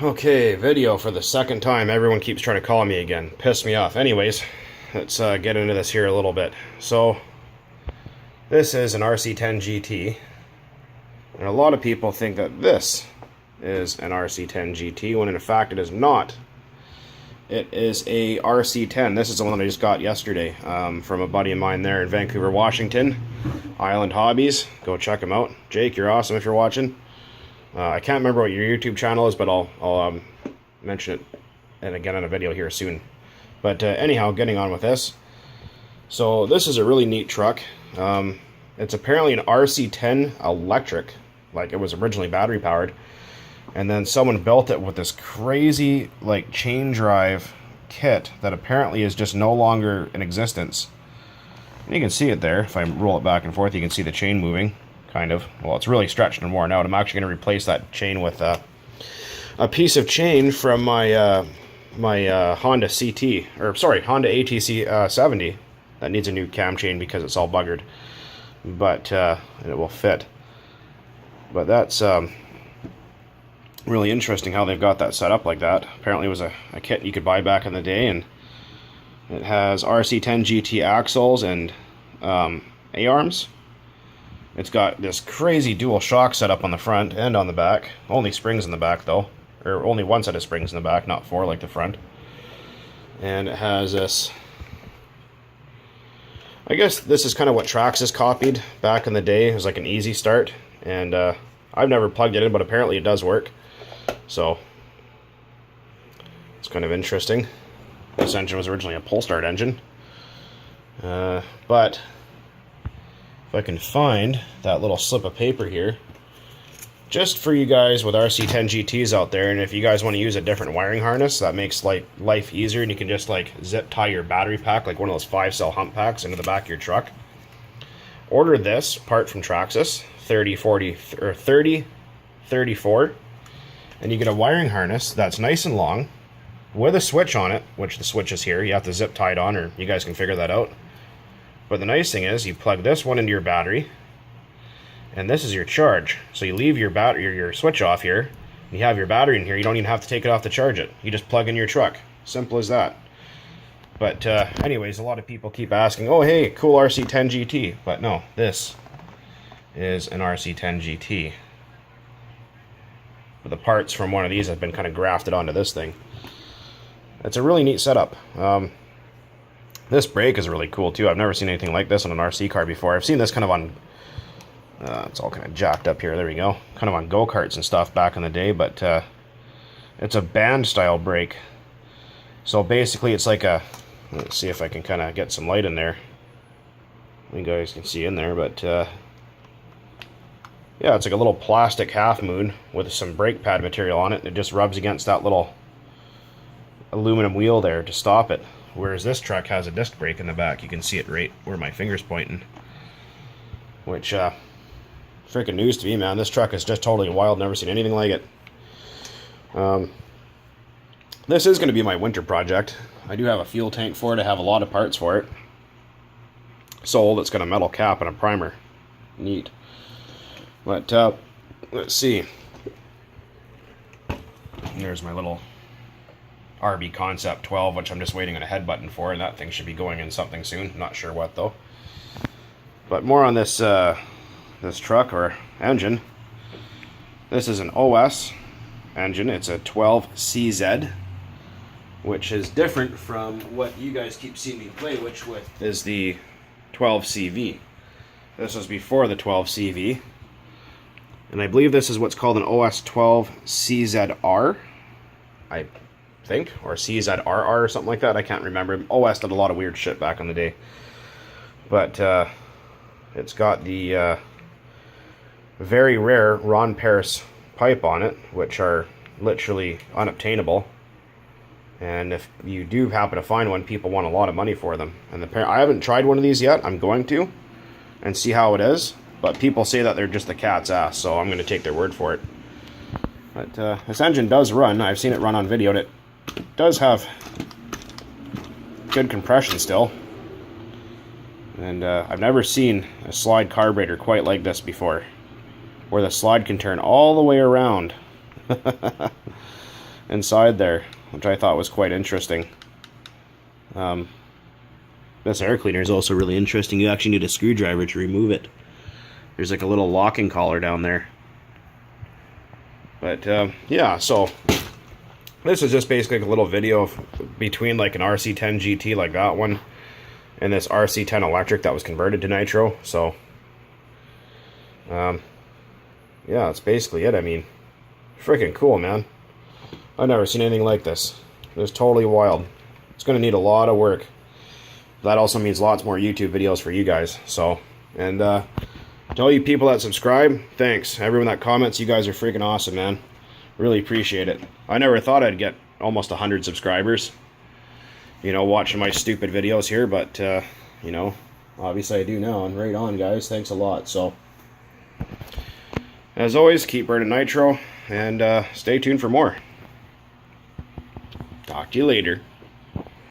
Okay, video for the second time. Everyone keeps trying to call me again. Piss me off. Anyways, let's get into this here a little bit. So, this is an rc10 GT. And a lot of people think that this is an rc10 GT, when in fact it is not. It is a rc10. This is the one that I just got yesterday from a buddy of mine there in Vancouver, Washington. Island Hobbies. Go check him out. Jake, you're awesome if you're watching. I can't remember what your YouTube channel is, but I'll mention it and again in a video here soon. But anyhow, getting on with this. So this is a really neat truck. It's apparently an rc10 electric, like it was originally battery powered, and then someone built it with this crazy like chain drive kit that apparently is just no longer in existence. And you can see it there. If I roll it back and forth, you can see the chain moving. Kind of. Well, it's really stretched and worn out. I'm actually going to replace that chain with a piece of chain from my Honda CT, or sorry, Honda ATC 70 that needs a new cam chain because it's all buggered, but and it will fit. But that's really interesting how they've got that set up like that. Apparently it was a kit you could buy back in the day, and it has rc10 GT axles and A-arms. It's got this crazy dual shock setup on the front and on the back. Only springs in the back though. Or only one set of springs in the back, not four like the front. And it has this... I guess this is kind of what Traxxas copied back in the day. It was like an easy start. And I've never plugged it in, but apparently it does work. So, it's kind of interesting. This engine was originally a pull start engine. But... if I can find that little slip of paper here, just for you guys with rc10 GTs out there, and if you guys want to use a different wiring harness that makes life easier, and you can just like zip tie your battery pack, like one of those 5-cell hump packs, into the back of your truck, order this part from Traxxas, 3034, and you get a wiring harness that's nice and long with a switch on it, which the switch is here. You have to zip tie it on, or you guys can figure that out. But the nice thing is, you plug this one into your battery, and this is your charge. So you leave your battery, your switch off here, and you have your battery in here. You don't even have to take it off to charge it. You just plug in your truck. Simple as that. But anyways, a lot of people keep asking, oh hey, cool rc10 GT. But no, this is an rc10 GT. But the parts from one of these have been kind of grafted onto this thing. It's a really neat setup. This brake is really cool too. I've never seen anything like this on an RC car before. I've seen this kind of on, it's all kind of jacked up here, there we go. Kind of on go-karts and stuff back in the day, but it's a band style brake. So basically it's like a, let's see if I can kind of get some light in there. You guys can see in there, but yeah, it's like a little plastic half moon with some brake pad material on it, and it just rubs against that little aluminum wheel there to stop it. Whereas this truck has a disc brake in the back. You can see it right where my finger's pointing. Which, freaking news to me, man. This truck is just totally wild. Never seen anything like it. This is going to be my winter project. I do have a fuel tank for it. I have a lot of parts for it. Sold. It's got a metal cap and a primer. Neat. But, let's see. There's my little RB Concept 12, which I'm just waiting on a head button for, and that thing should be going in something soon. Not sure what though. But more on this this truck or engine. This is an OS engine. It's a 12CZ, which is different from what you guys keep seeing me play, which is the 12CV. This was before the 12CV, and I believe this is what's called an OS 12CZR. I think, or CZRR or something like that. I can't remember. OS did a lot of weird shit back in the day. But it's got the very rare Ron Paris pipe on it, which are literally unobtainable. And if you do happen to find one, people want a lot of money for them. And I haven't tried one of these yet. I'm going to, and see how it is. But people say that they're just the cat's ass, so I'm going to take their word for it. But this engine does run. I've seen it run on video, and it does have good compression still. And I've never seen a slide carburetor quite like this before, where the slide can turn all the way around. inside there, which I thought was quite interesting. This air cleaner is also really interesting. You actually need a screwdriver to remove it. There's like a little locking collar down there. But yeah, so this is just basically a little video between like an rc10 GT like that one and this rc10 electric that was converted to Nitro. So yeah, that's basically it. I mean, freaking cool, man. I've never seen anything like this. It's totally wild. It's going to need a lot of work. That also means lots more YouTube videos for you guys. So, and to all you people that subscribe, thanks. Everyone that comments, you guys are freaking awesome, man. Really appreciate it. I never thought I'd get almost 100 subscribers, you know, watching my stupid videos here, but, you know, obviously I do now, and right on, guys. Thanks a lot. So, as always, keep burning Nitro, and stay tuned for more. Talk to you later.